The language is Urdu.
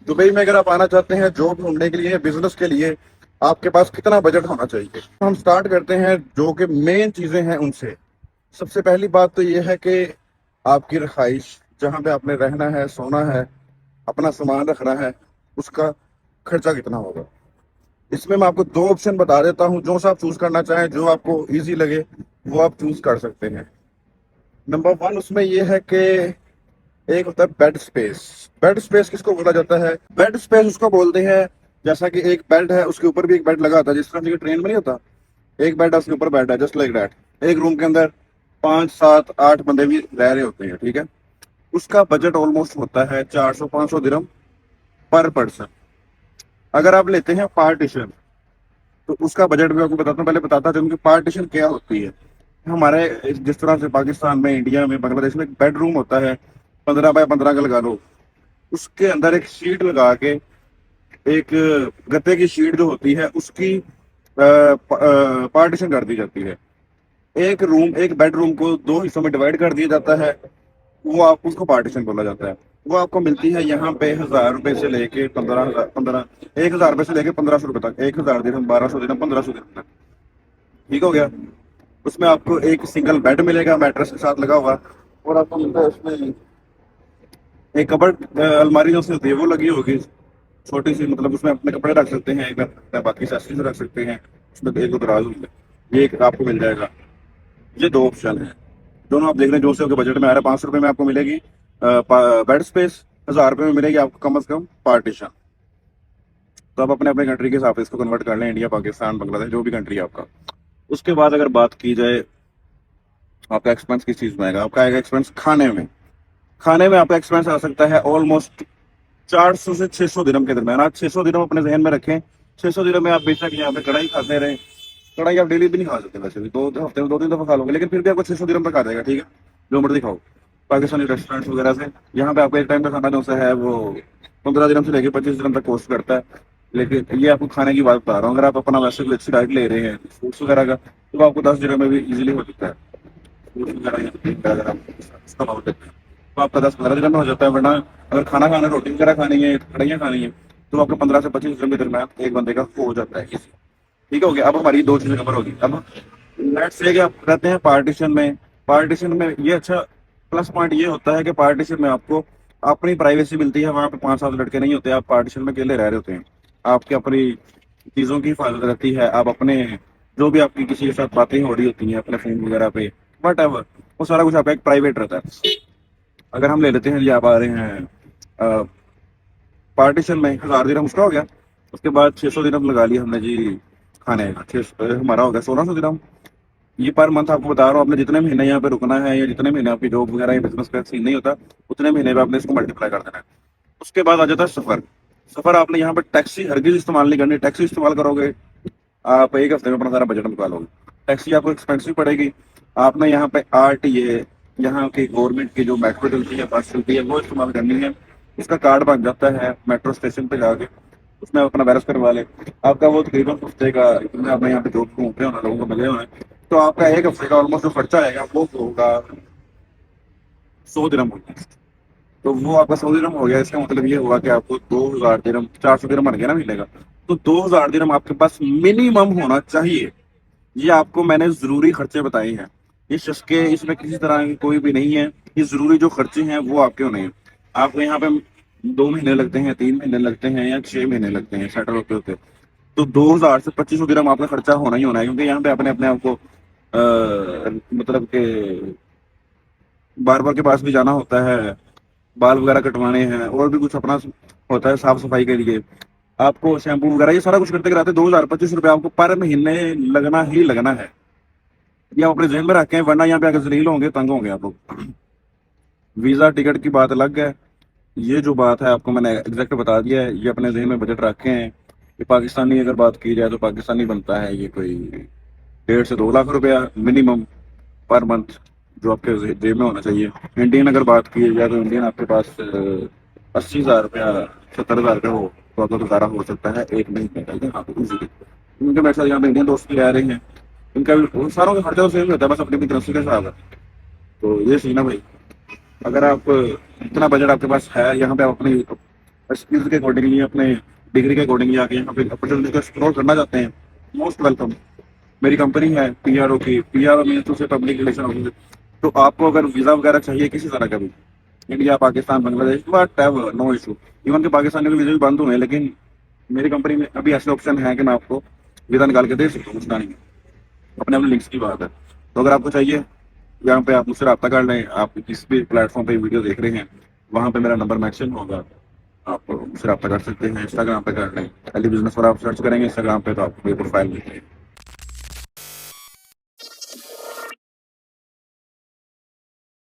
دبئی میں اگر آپ آنا چاہتے ہیں جاب ڈھونڈنے کے لیے، بزنس کے لیے، آپ کے پاس کتنا بجٹ ہونا چاہیے؟ ہم سٹارٹ کرتے ہیں جو کہ مین چیزیں ہیں ان سے۔ سب سے پہلی بات تو یہ ہے کہ آپ کی رہائش، جہاں پہ آپ نے رہنا ہے، سونا ہے، اپنا سامان رکھنا ہے، اس کا خرچہ کتنا ہوگا۔ اس میں آپ کو دو آپشن بتا دیتا ہوں، جو سا آپ چوز کرنا چاہیں، جو آپ کو ایزی لگے وہ آپ چوز کر سکتے ہیں۔ نمبر ون اس میں یہ ہے کہ ایک ہوتا ہے بیڈ سپیس۔ بیڈ سپیس کس کو بولا جاتا ہے؟ بیڈ سپیس اس کو بولتے ہیں جیسا کہ ایک بیڈ ہے، اس کے اوپر بھی ایک بیڈ لگا ہوتا ہے، جس طرح سے ٹرین میں نہیں ہوتا، ایک بیڈ ہے اس کے اوپر بیڈ ہے، جسٹ لائک دیٹ۔ ایک روم کے اندر 5 7 8 بندے بھی رہ رہے ہوتے ہیں، ٹھیک ہے۔ اس کا بجٹ آلموسٹ ہوتا ہے 400 500 درہم پر پرسن۔ اگر آپ لیتے ہیں پارٹیشن تو اس کا بجٹ بھی آپ کو بتاتا ہوں، پہلے بتاتا چلوں کہ پارٹیشن کیا ہوتی ہے۔ ہمارے جس طرح سے پاکستان میں، انڈیا میں، بنگلہ دیش میں ایک بیڈ روم ہوتا ہے 15 بائی 15 کا لگا لو، اس کے اندر ایک شیٹ لگا کے، ایک گتے کی شیٹ جو ہوتی ہے اس کی پارٹیشن کر دی جاتی ہے۔ ایک بیڈ روم کو 2 حصوں میں ڈیوائڈ کر دیا جاتا ہے، وہ آپ اس کو پارٹیشن بولا جاتا ہے۔ وہ آپ کو ملتی ہے یہاں پہ 1000 روپے سے لے کے 1000 روپے سے لے کے 1500 روپے تک، 1000 درہم، 1200 درہم، 1500 درہم تک، ٹھیک ہو گیا۔ اس میں آپ کو ایک سنگل بیڈ ملے گا میٹرس کے ساتھ لگا ہوا، اور آپ کو ملتا ہے اس میں ایک کبڈ، الماری جو سے ہوتی ہے وہ لگی ہوگی چھوٹی سی، مطلب اس میں اپنے کپڑے رکھ سکتے ہیں، ایک میں باقی سیسریز رکھ سکتے ہیں، اس میں ایک دو دراز ہوگی، یہ ایک آپ کو مل جائے گا۔ یہ دو آپشن ہیں، دونوں آپ دیکھ رہے ہیں جو سے بجٹ میں آ رہا ہے۔ 500 روپے میں آپ کو ملے گی بیڈ اسپیس، 1000 روپے میں ملے گی آپ کو کم از کم پارٹیشن۔ تو آپ اپنے اپنے کنٹری کے حساب سے اس کو کنورٹ کر لیں، انڈیا، پاکستان، بنگلہ دیش، جو بھی کنٹری ہے آپ کا۔ اس کے بعد اگر بات کی جائے آپ کا ایکسپینس کس چیز میں آئے گا، آپ کا آئے گا ایکسپینس کھانے میں۔ کھانے میں آپ کا ایکسپینس آ سکتا ہے آلموسٹ 400 سے 600 درہم کے درمیان۔ آپ 600 درہم اپنے ذہن میں رکھیں۔ 600 درہم میں آپ بے شک یہاں پہ کڑھائی کھاتے رہیں، کڑھائی آپ ڈیلی بھی نہیں کھا سکتے، ویسے بھی 2 ہفتے میں 2 3 دفعہ کھا لو گے، لیکن پھر بھی آپ کو 600 درہم تک آ جائے گا، ٹھیک ہے، جو مرضی کھاؤ پاکستانی ریسٹورینٹس وغیرہ سے۔ یہاں پہ آپ کو ایک ٹائم کا کھانا جو ہے وہ 15 درہم سے لے کے 25 درہم تک کوسٹ کرتا ہے، لیکن یہ آپ کو کھانے کی بات بتا رہا ہوں۔ اگر آپ اپنا ویسے کوئی اچھی ڈائٹ لے رہے ہیں فروٹس وغیرہ کا، تو آپ کو 10 درہم میں بھی ایزیلی ہو سکتا ہے۔ فروٹس وغیرہ اگر آپ اس کا بھاؤ دیکھتے ہیں تو آپ کا 10 15 درہم میں ہو جاتا ہے، ورنہ اگر کھانا کھانا، روٹی وغیرہ کھانی ہے، کڑھائیاں کھانی ہیں، تو آپ کو 15 سے 25 درہم کے درمیان ایک بندے کا ہو جاتا ہے easy۔ ٹھیک ہو گیا۔ اب ہماری 2 چیزیں کور ہوگی۔ اب لیٹس سے کہ آپ رہتے ہیں پارٹیشن میں۔ پارٹیشن میں یہ اچھا پلس پوائنٹ یہ ہوتا ہے کہ پارٹیشن میں آپ کو اپنی پرائیویسی ملتی ہے، وہاں پہ 5 7 لڑکے نہیں ہوتے، آپ پارٹیشن میں اکیلے رہ رہے ہوتے ہیں، آپ کی اپنی چیزوں کی حفاظت رہتی ہے، آپ اپنے جو بھی آپ کی کسی کے ساتھ باتیں ہو رہی ہوتی ہیں اپنے فون وغیرہ پہ، وٹ ایور، وہ سارا کچھ آپ کا ایک پرائیویٹ رہتا ہے۔ اگر ہم لے لیتے ہیں جی، آپ آ رہے ہیں پارٹیشن میں 1000 درہم اس کا ہو گیا، اس کے بعد 600 درہم لگا لیا ہم نے جی کھانے کا، ہمارا ہو گیا 1600 درہم۔ یہ پر منتھ آپ کو بتا رہا ہوں، آپ نے جتنے مہینے یہاں پہ رکنا ہے، یا جتنے مہینے آپ کی جاب وغیرہ یا بزنس کا سین نہیں ہوتا، اتنے مہینے پہ آپ نے اس کو ملٹیپلائی کر دینا ہے۔ اس کے بعد آ جاتا ہے سفر۔ سفر آپ نے یہاں پہ ٹیکسی ہرگز استعمال نہیں کرنی۔ ٹیکسی استعمال کرو گے آپ ایک ہفتے میں اپنا سارا بجٹ نکالو گے۔ ٹیکسی آپ کو ایکسپینسو پڑے گی۔ آپ نے یہاں پہ RTA، یہاں کی گورنمنٹ کی جو میٹرو چلتی ہے، بس چلتی ہے، وہ استعمال کرنی ہے۔ اس کا کارڈ بن جاتا ہے میٹرو اسٹیشن پہ جا کے، اس میں اپنا ویرس کروا لے۔ آپ کا وہ تقریباً ہفتے کا، آپ نے یہاں پہ جاب گھومتے ہونا، لوگوں کو ملے ہوئے ہیں، تو آپ کا ایک ہفتے کا آلموسٹ جو خرچہ آئے گا وہ ہوگا 100 درہم ہوگا۔ تو وہ آپ کا 100 درہم ہو گیا، اس کا مطلب یہ ہوا کہ آپ کو 2000 درہم، 400 درہم بن گیا نا ملے گا۔ تو 2000 درہم آپ کے پاس منیمم ہونا چاہیے۔ یہ آپ کو میں نے ضروری خرچے بتائے ہیں، یہ شخص کے اس میں کسی طرح کی کوئی بھی نہیں ہے، یہ ضروری جو خرچے ہیں وہ آپ کے ہونے ہیں۔ آپ کو یہاں پہ 2 مہینے لگتے ہیں، 3 مہینے لگتے ہیں، یا 6 مہینے لگتے ہیں سیٹل ہوتے ہوتے، تو 2000 سے 2500 درہم آپ کا خرچہ ہونا ہی ہونا ہے، کیونکہ یہاں پہ اپنے آپ کو مطلب کہ باربر کے پاس بھی جانا ہوتا ہے، بال وغیرہ کٹوانے ہیں، اور بھی کچھ اپنا ہوتا ہے صاف صفائی کے لیے، آپ کو شیمپو وغیرہ، یہ سارا کچھ کرتے کراتے 2000 2500 روپے آپ کو پر مہینے لگنا ہی لگنا ہے۔ یہ آپ اپنے ذہن میں رکھیں، ورنہ یہاں پہ اگر ذلیل ہوں گے، تنگ ہوں گے آپ لوگ۔ ویزا ٹکٹ کی بات الگ ہے، یہ جو بات ہے آپ کو میں نے ایگزیکٹ بتا دیا ہے، یہ اپنے ذہن میں بجٹ رکھے ہیں کہ پاکستانی اگر بات کی جائے تو پاکستانی بنتا ہے یہ کوئی 1.5 سے 2 لاکھ روپیہ منیمم پر منتھ، جو آپ کے جیب میں ہونا چاہیے۔ انڈین اگر بات کی جائے تو انڈین آپ کے پاس 80,000 روپیہ، 70,000 روپیہ ہو تو آپ کا گزارا ہو سکتا ہے ایک مہینے کا یہاں پہ ایزیلی۔ کیونکہ میرے ساتھ یہاں پہ انڈین دوست بھی رہ رہے ہیں، ان کا بھی ساروں کا خرچہ سیم ہوتا ہے، بس اپنی کرنسی کا حساب ہے۔ تو یہ سینا بھائی، اگر آپ اتنا بجٹ آپ کے پاس ہے، یہاں پہ آپ اپنی اسکلز کے اکارڈنگلی اپنے ڈگری کے اکارڈنگلی آ کے یہاں پہ اپرچونیٹیز کو ایکسپلور کرنا چاہتے ہیں، موسٹ ویلکم. میری کمپنی ہے پی آر او کی، پی آر او مینس سے پبلک ریلیشن آفیسر. تو آپ کو اگر ویزا وغیرہ چاہیے کسی طرح کا بھی، انڈیا، پاکستان، بنگلہ دیش، بٹ نو ایشو. ایون کہ پاکستان کے ویزے بھی بند ہوئے ہیں، لیکن میری کمپنی میں ابھی ایسے آپشن ہیں کہ میں آپ کو ویزا نکال کے دے سکتا ہوں. مسئلہ نہیں ہے، اپنے اپنے لنکس کی بات ہے. تو اگر آپ کو چاہیے یہاں پہ آپ مجھ سے رابطہ کر لیں. آپ کس بھی پلیٹ فارم پہ ویڈیو دیکھ رہے ہیں وہاں پہ میرا نمبر مینشن ہوگا، آپ مجھ سے رابطہ کر سکتے ہیں. انسٹاگرام پہ کر لیں، علی بزنس پر آپ سرچ کریں گے انسٹاگرام پہ تو آپ کو پروفائل مل جائے گی.